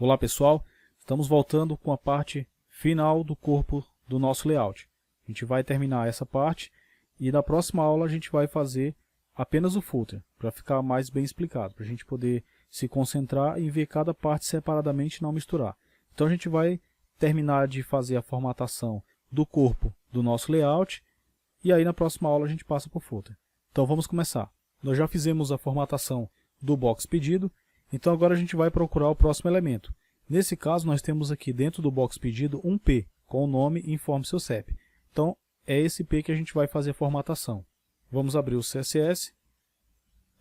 Olá pessoal, estamos voltando com a parte final do corpo do nosso layout. A gente vai terminar essa parte e na próxima aula a gente vai fazer apenas o footer, para ficar mais bem explicado, para a gente poder se concentrar e ver cada parte separadamente e não misturar. Então a gente vai terminar de fazer a formatação do corpo do nosso layout e aí na próxima aula a gente passa para o footer. Então vamos começar. Nós já fizemos a formatação do box pedido, então agora a gente vai procurar o próximo elemento. Nesse caso nós temos aqui dentro do box pedido um P, com o nome Informe Seu CEP. Então é esse P que a gente vai fazer a formatação. Vamos abrir o CSS,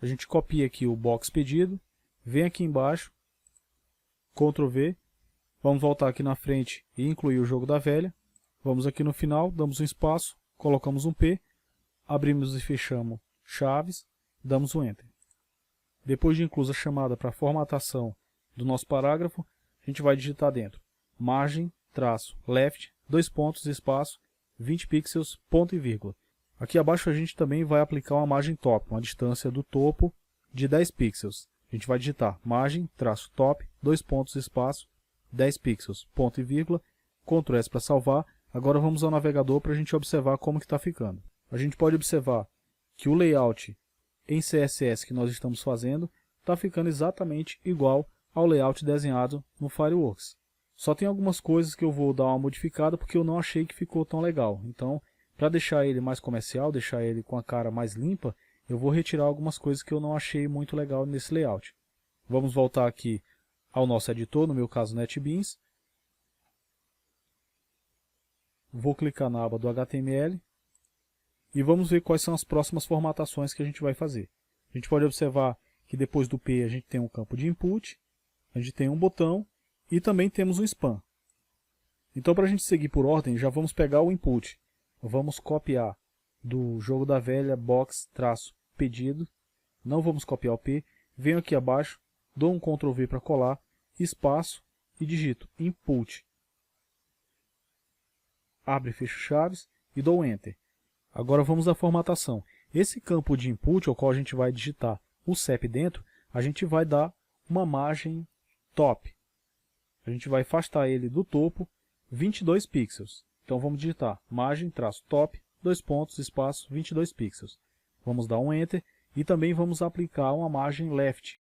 a gente copia aqui o box pedido, vem aqui embaixo, Ctrl V, vamos voltar aqui na frente e incluir o jogo da velha. Vamos aqui no final, damos um espaço, colocamos um P, abrimos e fechamos chaves, damos um Enter. Depois de inclusa a chamada para formatação do nosso parágrafo, a gente vai digitar dentro margem, traço, left, dois pontos, espaço, 20 pixels, ponto e vírgula. Aqui abaixo a gente também vai aplicar uma margem top, uma distância do topo de 10 pixels. A gente vai digitar margem, traço, top, dois pontos, espaço, 10 pixels, ponto e vírgula, Ctrl S para salvar. Agora vamos ao navegador para a gente observar como que está ficando. A gente pode observar que o layout em CSS que nós estamos fazendo está ficando exatamente igual ao layout desenhado no Fireworks. Só tem algumas coisas que eu vou dar uma modificada porque eu não achei que ficou tão legal. Então, para deixar ele mais comercial, deixar ele com a cara mais limpa, eu vou retirar algumas coisas que eu não achei muito legal nesse layout. Vamos voltar aqui ao nosso editor, no meu caso NetBeans. Vou clicar na aba do HTML. E vamos ver quais são as próximas formatações que a gente vai fazer. A gente pode observar que depois do P a gente tem um campo de input, a gente tem um botão e também temos um span. Então para a gente seguir por ordem, já vamos pegar o input. Vamos copiar do jogo da velha box-pedido. Não vamos copiar o P. Venho aqui abaixo, dou um Ctrl V para colar, espaço e digito input. Abre e fecho chaves e dou Enter. Agora vamos à formatação. Esse campo de input, ao qual a gente vai digitar o CEP dentro, a gente vai dar uma margem top. A gente vai afastar ele do topo 22 pixels. Então vamos digitar margem, traço, top, dois pontos, espaço, 22 pixels. Vamos dar um Enter e também vamos aplicar uma margem left.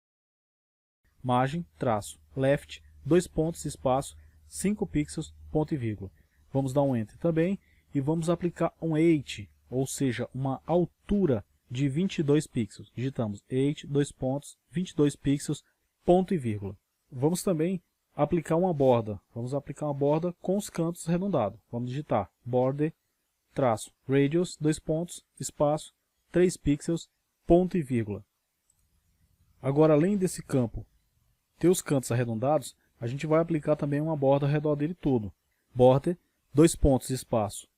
Margem, traço, left, dois pontos, espaço, 5 pixels, ponto e vírgula. Vamos dar um Enter também e vamos aplicar um height, ou seja, uma altura de 22 pixels. Digitamos height, dois pontos, 22 pixels, ponto e vírgula. Vamos também aplicar uma borda. Vamos aplicar uma borda com os cantos arredondados. Vamos digitar border, traço, radius, dois pontos, espaço, 3 pixels, ponto e vírgula. Agora, além desse campo ter os cantos arredondados, a gente vai aplicar também uma borda ao redor dele todo. Border, dois pontos, espaço,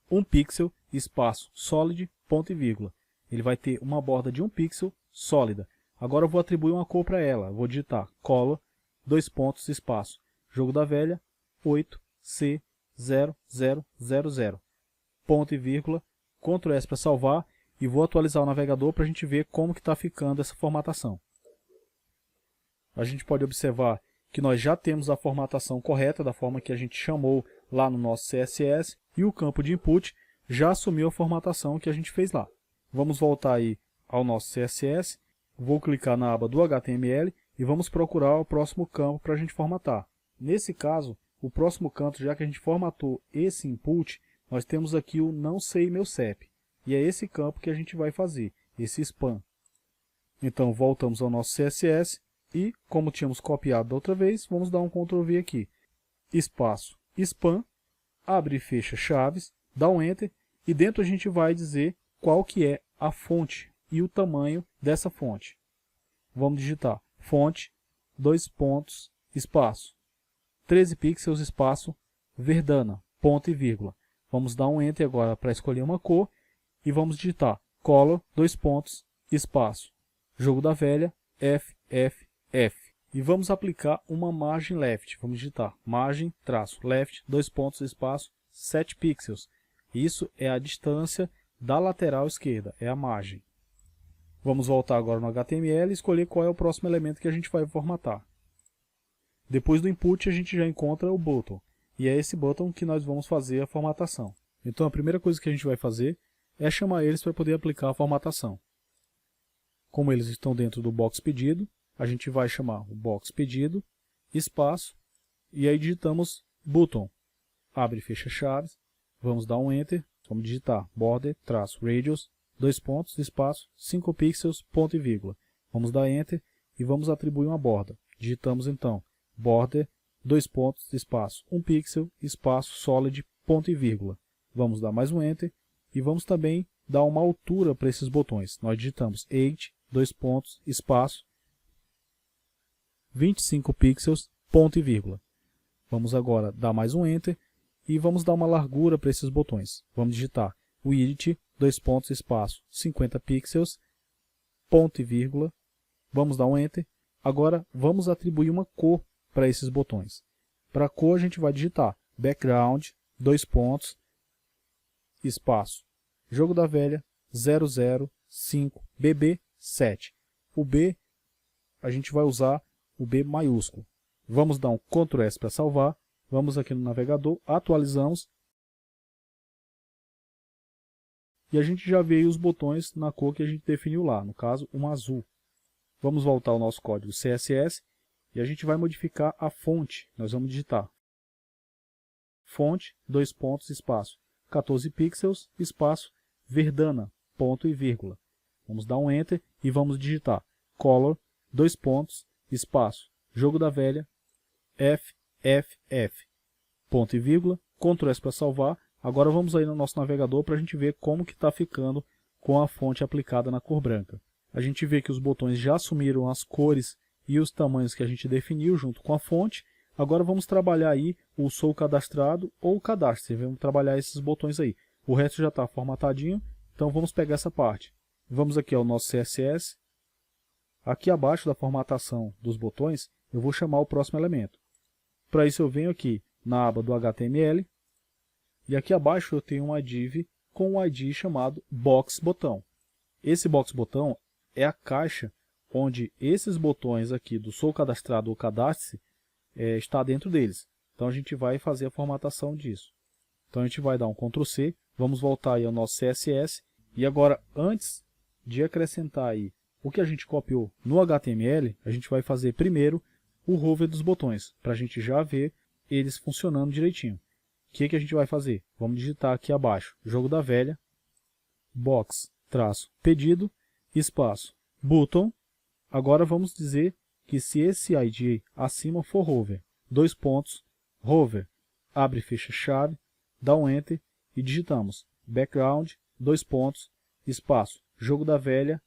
1 pixel, espaço, solid, ponto e vírgula. Ele vai ter uma borda de 1 pixel, sólida. Agora eu vou atribuir uma cor para ela. Vou digitar color, dois pontos, espaço, jogo da velha, 8C0000, ponto e vírgula, Ctrl S para salvar e vou atualizar o navegador para a gente ver como que está ficando essa formatação. A gente pode observar que nós já temos a formatação correta, da forma que a gente chamou lá no nosso CSS, e o campo de input já assumiu a formatação que a gente fez lá. Vamos voltar aí ao nosso CSS, vou clicar na aba do HTML e vamos procurar o próximo campo para a gente formatar. Nesse caso, o próximo campo, já que a gente formatou esse input, nós temos aqui o não sei meu CEP, e é esse campo que a gente vai fazer, esse span. Então voltamos ao nosso CSS e, como tínhamos copiado da outra vez, vamos dar um Ctrl V aqui, espaço, span, abre e fecha chaves, dá um Enter e dentro a gente vai dizer qual que é a fonte e o tamanho dessa fonte. Vamos digitar fonte, dois pontos, espaço, 13 pixels, espaço, Verdana, ponto e vírgula. Vamos dar um Enter agora para escolher uma cor e vamos digitar color, dois pontos, espaço, jogo da velha, FFF. E vamos aplicar uma margem left. Vamos digitar margem, traço, left, dois pontos, espaço, 7 pixels. Isso é a distância da lateral esquerda, é a margem. Vamos voltar agora no HTML e escolher qual é o próximo elemento que a gente vai formatar. Depois do input a gente já encontra o button, e é esse button que nós vamos fazer a formatação. Então a primeira coisa que a gente vai fazer é chamar eles para poder aplicar a formatação. Como eles estão dentro do box pedido, a gente vai chamar o box pedido, espaço, e aí digitamos button, abre e fecha chaves, vamos dar um enter, vamos digitar border, traço, radius, dois pontos, espaço, 5 pixels, ponto e vírgula. Vamos dar enter e vamos atribuir uma borda. Digitamos então border, dois pontos, espaço, 1 pixel, espaço, solid, ponto e vírgula. Vamos dar mais um enter e vamos também dar uma altura para esses botões. Nós digitamos 8, dois pontos, espaço, 25 pixels, ponto e vírgula. Vamos agora dar mais um enter e vamos dar uma largura para esses botões. Vamos digitar width, dois pontos, espaço, 50 pixels, ponto e vírgula. Vamos dar um enter. Agora vamos atribuir uma cor para esses botões. Para a cor a gente vai digitar background, dois pontos, espaço, jogo da velha, 005, BB7. O B a gente vai usar o B maiúsculo. Vamos dar um Ctrl S para salvar. Vamos aqui no navegador, atualizamos. E a gente já vê os botões na cor que a gente definiu lá, no caso, um azul. Vamos voltar ao nosso código CSS e a gente vai modificar a fonte. Nós vamos digitar fonte, dois pontos, espaço, 14 pixels, espaço, Verdana, ponto e vírgula. Vamos dar um enter e vamos digitar color, dois pontos, espaço, jogo da velha, FFF, ponto e vírgula, Ctrl S para salvar. Agora vamos aí no nosso navegador para a gente ver como que está ficando com a fonte aplicada na cor branca. A gente vê que os botões já assumiram as cores e os tamanhos que a gente definiu junto com a fonte. Agora vamos trabalhar aí o sou cadastrado ou cadastre. Vamos trabalhar esses botões aí. O resto já está formatadinho, então vamos pegar essa parte. Vamos aqui ao nosso CSS. Aqui abaixo da formatação dos botões, eu vou chamar o próximo elemento. Para isso eu venho aqui na aba do HTML. E aqui abaixo eu tenho uma div com um ID chamado box_botão. Esse box_botão é a caixa onde esses botões aqui do sou cadastrado ou cadastre está dentro deles. Então a gente vai fazer a formatação disso. Então a gente vai dar um Ctrl C, vamos voltar aí ao nosso CSS e agora antes de acrescentar aí o que a gente copiou no HTML, a gente vai fazer primeiro o hover dos botões, para a gente já ver eles funcionando direitinho. O que a gente vai fazer? Vamos digitar aqui abaixo, jogo da velha, box, traço, pedido, espaço, button. Agora vamos dizer que se esse ID acima for hover, dois pontos, hover, abre e fecha chave, dá um enter e digitamos background, dois pontos, espaço, jogo da velha,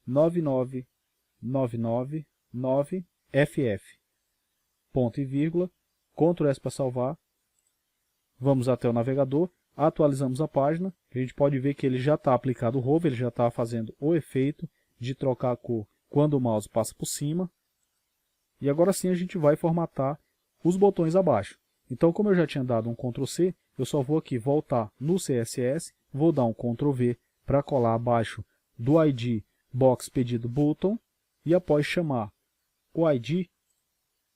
99999FF, ponto e vírgula, Ctrl S para salvar. Vamos até o navegador, atualizamos a página, a gente pode ver que ele já está aplicado o hover, ele já está fazendo o efeito de trocar a cor quando o mouse passa por cima. E agora sim a gente vai formatar os botões abaixo. Então, como eu já tinha dado um Ctrl C, eu só vou aqui voltar no CSS, vou dar um Ctrl V para colar abaixo do ID box pedido button e após chamar o ID,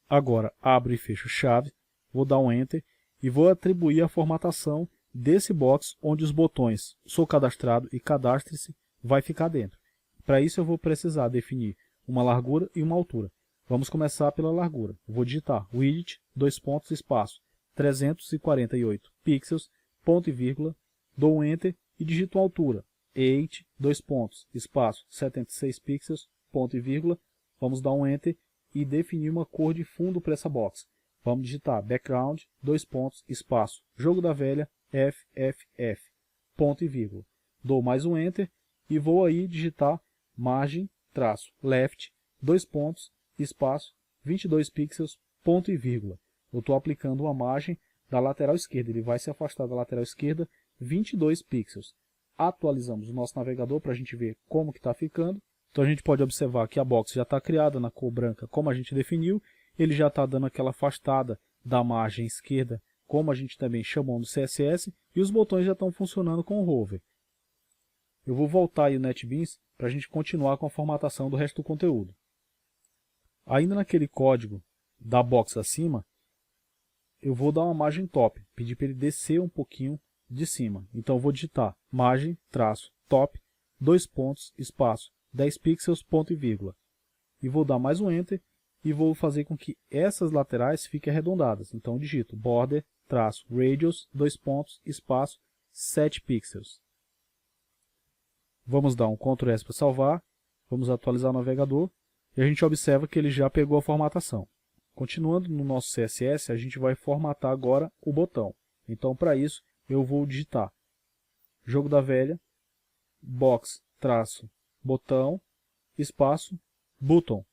agora abro e fecho chave, vou dar um Enter e vou atribuir a formatação desse box onde os botões sou cadastrado e cadastre-se vai ficar dentro. Para isso eu vou precisar definir uma largura e uma altura. Vamos começar pela largura. Vou digitar width, dois pontos, espaço, 348 pixels, ponto e vírgula, dou um Enter e digito a altura, 8, dois pontos, espaço, 76 pixels, ponto e vírgula. Vamos dar um Enter e definir uma cor de fundo para essa box. Vamos digitar background, dois pontos, espaço, jogo da velha, FFF, ponto e vírgula. Dou mais um Enter e vou aí digitar margem, traço, left, dois pontos, espaço, 22 pixels, ponto e vírgula. Eu estou aplicando uma margem da lateral esquerda, ele vai se afastar da lateral esquerda 22 pixels. Atualizamos o nosso navegador para a gente ver como que está ficando. Então a gente pode observar que a box já está criada na cor branca como a gente definiu, ele já está dando aquela afastada da margem esquerda como a gente também chamou no CSS e os botões já estão funcionando com o hover. eu vou voltar aí o NetBeans para a gente continuar com a formatação do resto do conteúdo. Ainda naquele código da box acima, eu vou dar uma margem top, pedir para ele descer um pouquinho de cima. Então eu vou digitar margem, traço, top, 2 pontos, espaço, 10 pixels, ponto e vírgula. E vou dar mais um Enter e vou fazer com que essas laterais fiquem arredondadas. Então eu digito border, traço, radius, 2 pontos, espaço, 7 pixels. Vamos dar um Ctrl S para salvar, vamos atualizar o navegador e a gente observa que ele já pegou a formatação. Continuando no nosso CSS, a gente vai formatar agora o botão. Então para isso eu vou digitar jogo da velha, box, traço, botão, espaço, button.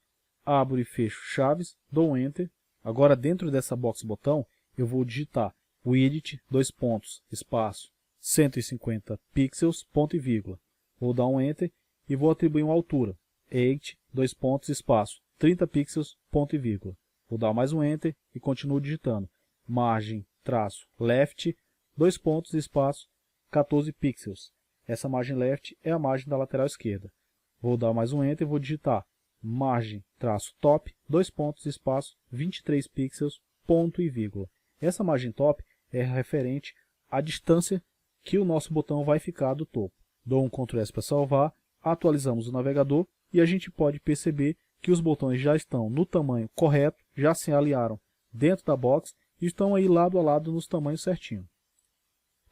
Abro e fecho chaves, dou um Enter. Agora dentro dessa box botão eu vou digitar width, 2 pontos, espaço, 150 pixels, ponto e vírgula. Vou dar um Enter e vou atribuir uma altura, 8, 2 pontos, espaço, 30 pixels, ponto e vírgula. Vou dar mais um Enter e continuo digitando margem, traço, left, 2 pontos, espaço, 14 pixels. Essa margem left é a margem da lateral esquerda. Vou dar mais um Enter e vou digitar margem, traço, top, 2 pontos, espaço, 23 pixels, ponto e vírgula. Essa margem top é referente à distância que o nosso botão vai ficar do topo. Dou um Ctrl S para salvar, atualizamos o navegador e a gente pode perceber que os botões já estão no tamanho correto, já se alinharam dentro da box e estão aí lado a lado nos tamanhos certinho.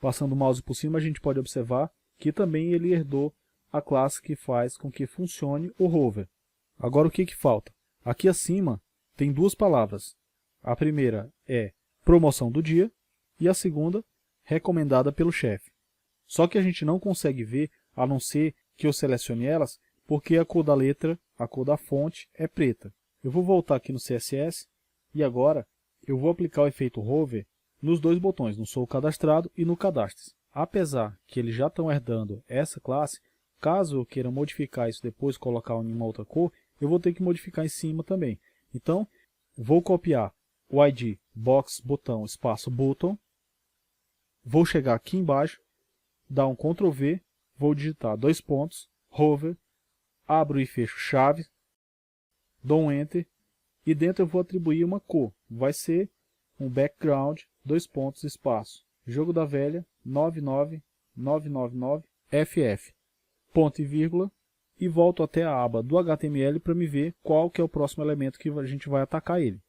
Passando o mouse por cima, a gente pode observar que também ele herdou a classe que faz com que funcione o hover. Agora o que falta? Aqui acima tem duas palavras. A primeira é promoção do dia e a segunda recomendada pelo chefe. Só que a gente não consegue ver, a não ser que eu selecione elas, porque a cor da letra, a cor da fonte é preta. Eu vou voltar aqui no CSS e agora eu vou aplicar o efeito hover nos dois botões, no Sou Cadastrado e no Cadastre-se. Apesar que eles já estão herdando essa classe, caso eu queira modificar isso depois, colocar em uma outra cor, eu vou ter que modificar em cima também. Então, vou copiar o ID box botão espaço button, vou chegar aqui embaixo, dar um Ctrl V, vou digitar 2 pontos, hover, abro e fecho chave, dou um Enter e dentro eu vou atribuir uma cor. Vai ser um background, 2 pontos, espaço, jogo da velha 99999FF, ponto e vírgula, e volto até a aba do HTML para me ver qual que é o próximo elemento que a gente vai atacar ele.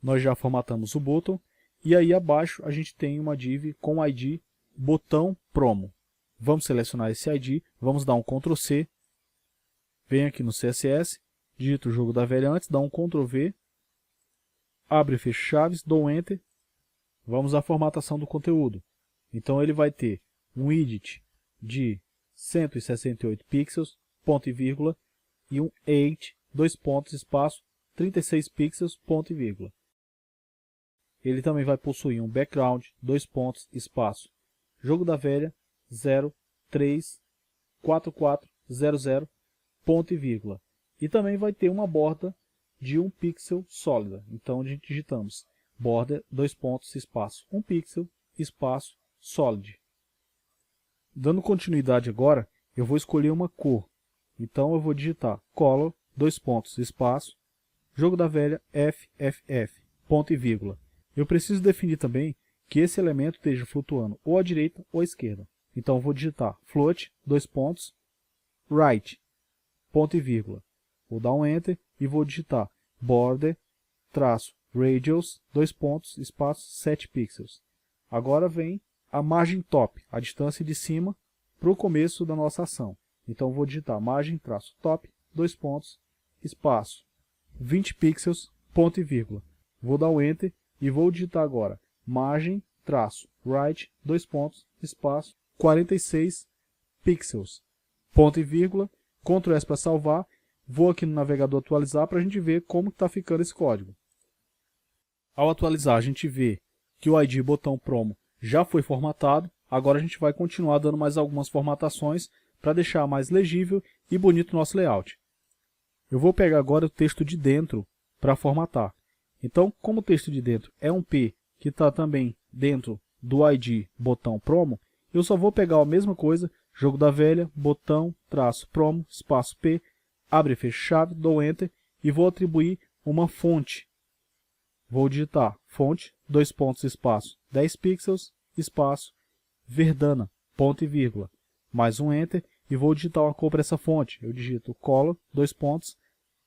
Nós já formatamos o botão e aí abaixo a gente tem uma div com o ID botão promo. Vamos selecionar esse ID, vamos dar um Ctrl C, venho aqui no CSS, digito o jogo da velha antes, dá um Ctrl V, abre e fecha chaves, dou um Enter, vamos à formatação do conteúdo. Então ele vai ter um width de 168 pixels, ponto e vírgula, e um 8, 2 pontos, espaço, 36 pixels, ponto e vírgula. Ele também vai possuir um background, 2 pontos, espaço, jogo da velha 034400, ponto e vírgula. E também vai ter uma borda de 1 pixel sólida. Então a gente digitamos border, 2 pontos, espaço, 1 pixel, espaço, solid. Dando continuidade agora, eu vou escolher uma cor. Então eu vou digitar color, 2 pontos, espaço, jogo da velha FFF, ponto e vírgula. Eu preciso definir também que esse elemento esteja flutuando ou à direita ou à esquerda. Então eu vou digitar float, 2 pontos, right, ponto e vírgula. Vou dar um Enter e vou digitar border, traço, radius, 2 pontos, espaço, 7 pixels. Agora vem a margem top, a distância de cima para o começo da nossa ação. Então eu vou digitar margem, traço, top, 2 pontos, espaço, 20 pixels, ponto e vírgula. Vou dar um Enter e vou digitar agora margem, traço, right, 2 pontos, espaço, 46 pixels, ponto e vírgula, Ctrl S para salvar, vou aqui no navegador atualizar para a gente ver como está ficando esse código. Ao atualizar a gente vê que o ID botão promo já foi formatado, agora a gente vai continuar dando mais algumas formatações para deixar mais legível e bonito o nosso layout. Eu vou pegar agora o texto de dentro para formatar. Então, como o texto de dentro é um P que está também dentro do ID botão promo, eu só vou pegar a mesma coisa, jogo da velha, botão, traço, promo, espaço P, abre e fecha chave, dou Enter e vou atribuir uma fonte. Vou digitar fonte, dois pontos, espaço, 10 pixels, espaço, Verdana, ponto e vírgula, mais um Enter e vou digitar uma cor para essa fonte. Eu digito color, dois pontos,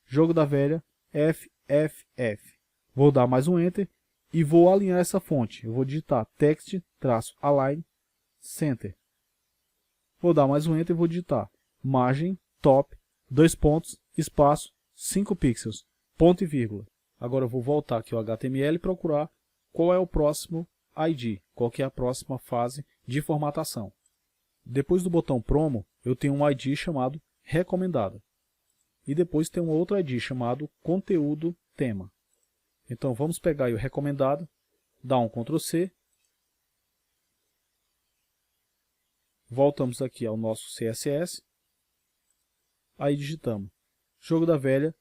jogo da velha, FFF. Vou dar mais um Enter e vou alinhar essa fonte. Eu vou digitar text, traço, align, center. Vou dar mais um Enter e vou digitar margem, top, dois pontos, espaço, 5 pixels, ponto e vírgula. Agora eu vou voltar aqui ao HTML e procurar qual é o próximo ID, qual que é a próxima fase de formatação. Depois do botão promo, eu tenho um ID chamado recomendado. E depois tem um outro ID chamado conteúdo tema. Então vamos pegar aí o recomendado, dar um Ctrl C. Voltamos aqui ao nosso CSS. Aí digitamos jogo da velha,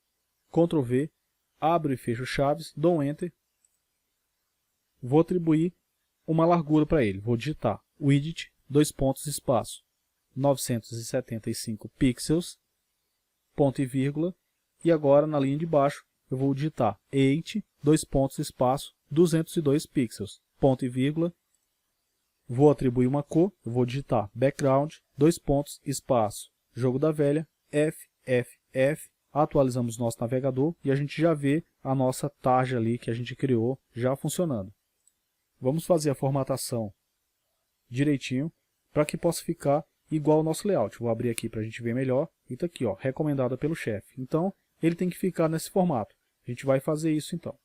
Ctrl V, abro e fecho chaves, dou um Enter. Vou atribuir uma largura para ele. Vou digitar width, dois pontos, espaço, 975 pixels, ponto e vírgula. E agora na linha de baixo eu vou digitar 8, dois pontos, espaço, 202 pixels, ponto e vírgula. Vou atribuir uma cor, eu vou digitar background, dois pontos, espaço, jogo da velha, FFF. Atualizamos nosso navegador e a gente já vê a nossa tarja ali que a gente criou já funcionando. Vamos fazer a formatação direitinho para que possa ficar igual ao nosso layout. Vou abrir aqui para a gente ver melhor. E está aqui, ó, recomendada pelo chefe. Então, ele tem que ficar nesse formato. A gente vai fazer isso então.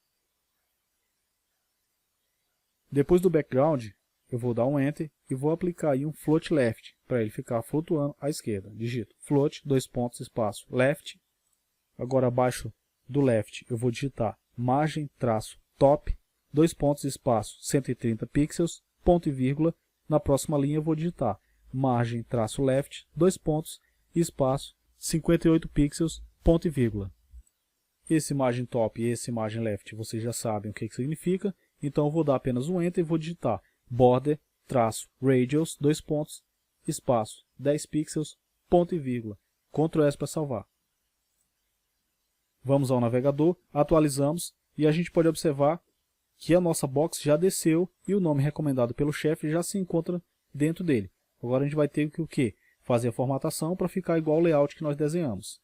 Depois do background, eu vou dar um Enter e vou aplicar aí um float left para ele ficar flutuando à esquerda. Digito float, dois pontos, espaço, left. Agora abaixo do left eu vou digitar margem, traço, top, dois pontos, espaço, 130 pixels, ponto e vírgula. Na próxima linha eu vou digitar margem, traço, left, dois pontos, espaço, 58 pixels, ponto e vírgula. Esse margem top e esse margem left vocês já sabem o que significa. Então eu vou dar apenas um Enter e vou digitar border, traço, radius, dois pontos, espaço, 10 pixels, ponto e vírgula. Ctrl S para salvar. Vamos ao navegador, atualizamos e a gente pode observar que a nossa box já desceu e o nome recomendado pelo chefe já se encontra dentro dele. Agora a gente vai ter que o quê? Fazer a formatação para ficar igual ao layout que nós desenhamos.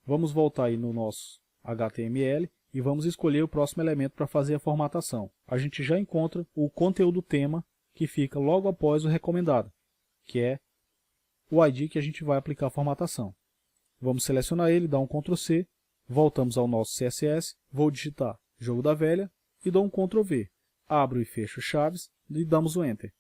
Vamos voltar aí no nosso HTML e vamos escolher o próximo elemento para fazer a formatação. A gente já encontra o conteúdo tema que fica logo após o recomendado, que é o ID que a gente vai aplicar a formatação. Vamos selecionar ele, dar um Ctrl C, voltamos ao nosso CSS, vou digitar jogo da velha e dou um Ctrl V. Abro e fecho chaves e damos o Enter.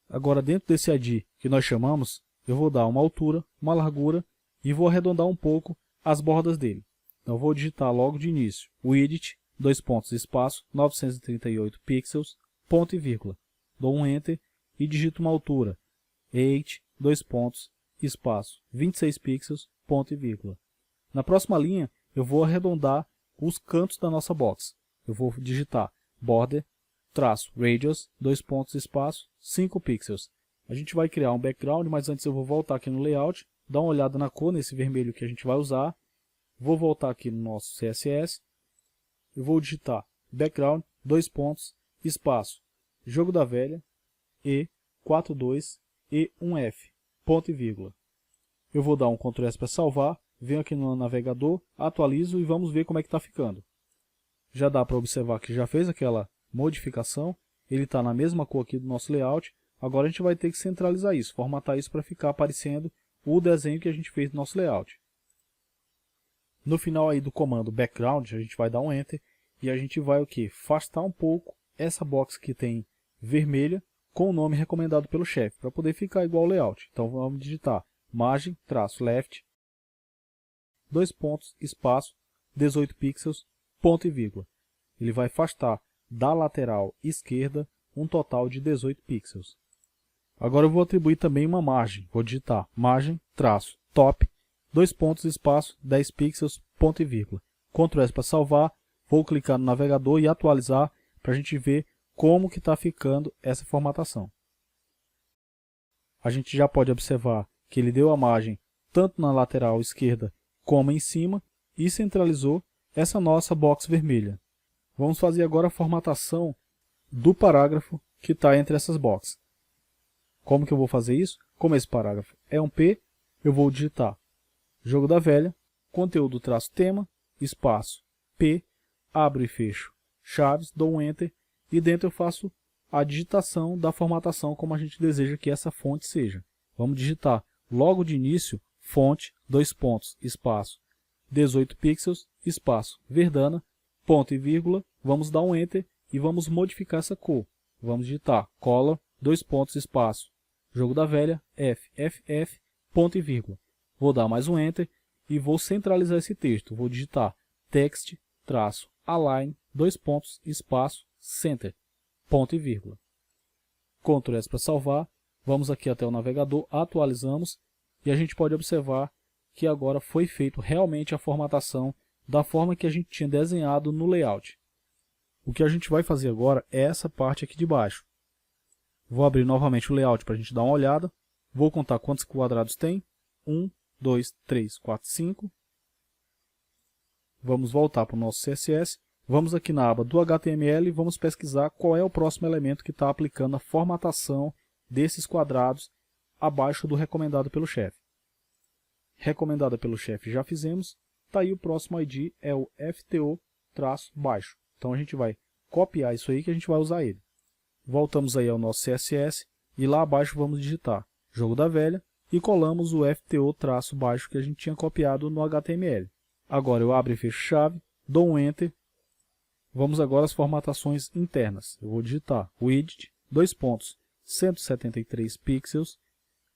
Agora dentro desse ID que nós chamamos, eu vou dar uma altura, uma largura e vou arredondar um pouco as bordas dele. Então vou digitar logo de início width, dois pontos, espaço, 938 pixels, ponto e vírgula. Dou um Enter e digito uma altura 8, dois pontos, espaço, 26 pixels, ponto e vírgula. Na próxima linha eu vou arredondar os cantos da nossa box. Eu vou digitar border, traço, radius, dois pontos, espaço, 5 pixels. A gente vai criar um background, mas antes eu vou voltar aqui no layout, dar uma olhada na cor, nesse vermelho que a gente vai usar. Vou voltar aqui no nosso CSS. Eu vou digitar background, dois pontos, espaço, jogo da velha, E42, E1F, ponto e vírgula. Eu vou dar um Ctrl S para salvar, venho aqui no navegador, atualizo e vamos ver como é que está ficando. Já dá para observar que já fez aquela modificação, ele está na mesma cor aqui do nosso layout. Agora a gente vai ter que centralizar isso, formatar isso para ficar aparecendo o desenho que a gente fez no nosso layout. No final aí do comando background, a gente vai dar um Enter e a gente vai o que? Afastar um pouco essa box que tem vermelha com o nome recomendado pelo chefe, para poder ficar igual ao layout. Então vamos digitar margem, traço, left, dois pontos, espaço, 18 pixels, ponto e vírgula. Ele vai afastar da lateral esquerda um total de 18 pixels. Agora eu vou atribuir também uma margem. Vou digitar margem, traço, top, dois pontos, espaço, 10 pixels, ponto e vírgula. Ctrl S para salvar, vou clicar no navegador e atualizar para a gente ver como que está ficando essa formatação. a gente já pode observar que ele deu a margem tanto na lateral esquerda como em cima e centralizou essa nossa box vermelha. Vamos fazer agora a formatação do parágrafo que está entre essas boxes. Como que eu vou fazer isso? Como esse parágrafo é um P, eu vou digitar Jogo da Velha, conteúdo traço tema, espaço, P, abro e fecho, chaves, dou um Enter e dentro eu faço a digitação da formatação como a gente deseja que essa fonte seja. Vamos digitar logo de início, fonte, dois pontos, espaço, 18 pixels, espaço, Verdana, ponto e vírgula, vamos dar um Enter e vamos modificar essa cor. Vamos digitar color, dois pontos, espaço, Jogo da Velha, FFF, ponto e vírgula. Vou dar mais um Enter e vou centralizar esse texto. Vou digitar text, traço, align, dois pontos, espaço, center, ponto e vírgula. Ctrl S para salvar. Vamos aqui até o navegador, atualizamos e a gente pode observar que agora foi feito realmente a formatação da forma que a gente tinha desenhado no layout. O que a gente vai fazer agora é essa parte aqui de baixo. Vou abrir novamente o layout para a gente dar uma olhada. Vou contar quantos quadrados tem. 1, 2, 3, 4, 5. Vamos voltar para o nosso CSS. Vamos aqui na aba do HTML e vamos pesquisar qual é o próximo elemento que está aplicando a formatação desses quadrados abaixo do recomendado pelo chefe. Recomendado pelo chefe já fizemos. Está aí o próximo ID, é o FTO-baixo. Então a gente vai copiar isso aí que a gente vai usar ele. Voltamos aí ao nosso CSS e lá abaixo vamos digitar Jogo da Velha e colamos o FTO-baixo que a gente tinha copiado no HTML. Agora eu abro e fecho chave, dou um Enter. Vamos agora às formatações internas. Eu vou digitar widget, dois pontos, 173 pixels,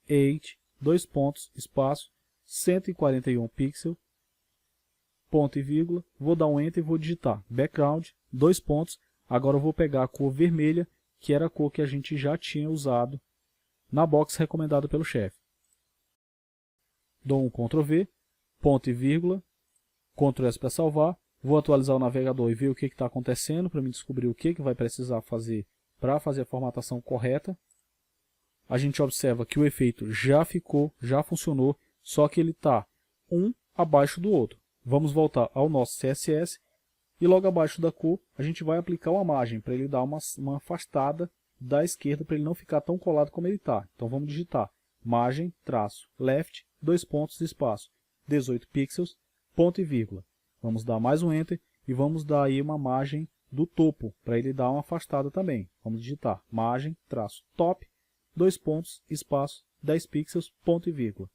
8, dois pontos, espaço, 141 pixels, ponto e vírgula. Vou dar um Enter e vou digitar background, dois pontos. Agora eu vou pegar a cor vermelha, que era a cor que a gente já tinha usado na box recomendada pelo chefe. Dou um Ctrl V, ponto e vírgula, Ctrl S para salvar. Vou atualizar o navegador e ver o que está acontecendo para me descobrir o que vai precisar fazer para fazer a formatação correta. A gente observa que o efeito já funcionou, só que ele está um abaixo do outro. Vamos voltar ao nosso CSS e logo abaixo da cor a gente vai aplicar uma margem para ele dar uma afastada da esquerda para ele não ficar tão colado como ele está. Então vamos digitar margem, traço, left, dois pontos, espaço, 18 pixels, ponto e vírgula. Vamos dar mais um Enter e vamos dar aí uma margem do topo para ele dar uma afastada também. Vamos digitar margem, traço, top, dois pontos, espaço, 10 pixels, ponto e vírgula.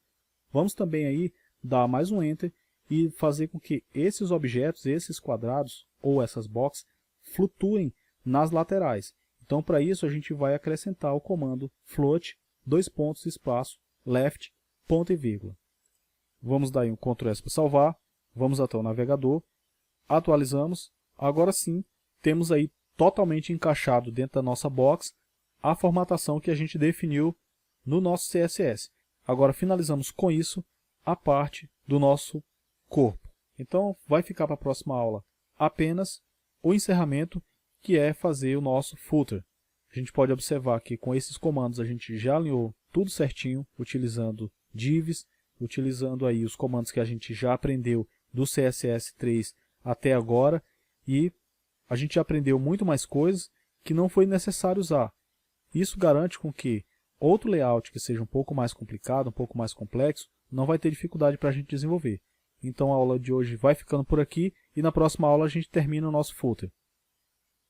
Vamos também aí dar mais um Enter e fazer com que esses objetos, esses quadrados ou essas boxes flutuem nas laterais. Então para isso a gente vai acrescentar o comando float, dois pontos, espaço, left, ponto e vírgula. Vamos dar aí um Ctrl S para salvar, vamos até o navegador, atualizamos, agora sim temos aí totalmente encaixado dentro da nossa box a formatação que a gente definiu no nosso CSS. Agora finalizamos com isso a parte do nosso corpo. Então vai ficar para a próxima aula apenas o encerramento, que é fazer o nosso footer. A gente pode observar que com esses comandos a gente já alinhou tudo certinho, utilizando divs, utilizando aí os comandos que a gente já aprendeu do CSS3 até agora, e a gente aprendeu muito mais coisas que não foi necessário usar. Isso garante com que outro layout que seja um pouco mais complicado, um pouco mais complexo, não vai ter dificuldade para a gente desenvolver. Então a aula de hoje vai ficando por aqui e na próxima aula a gente termina o nosso footer.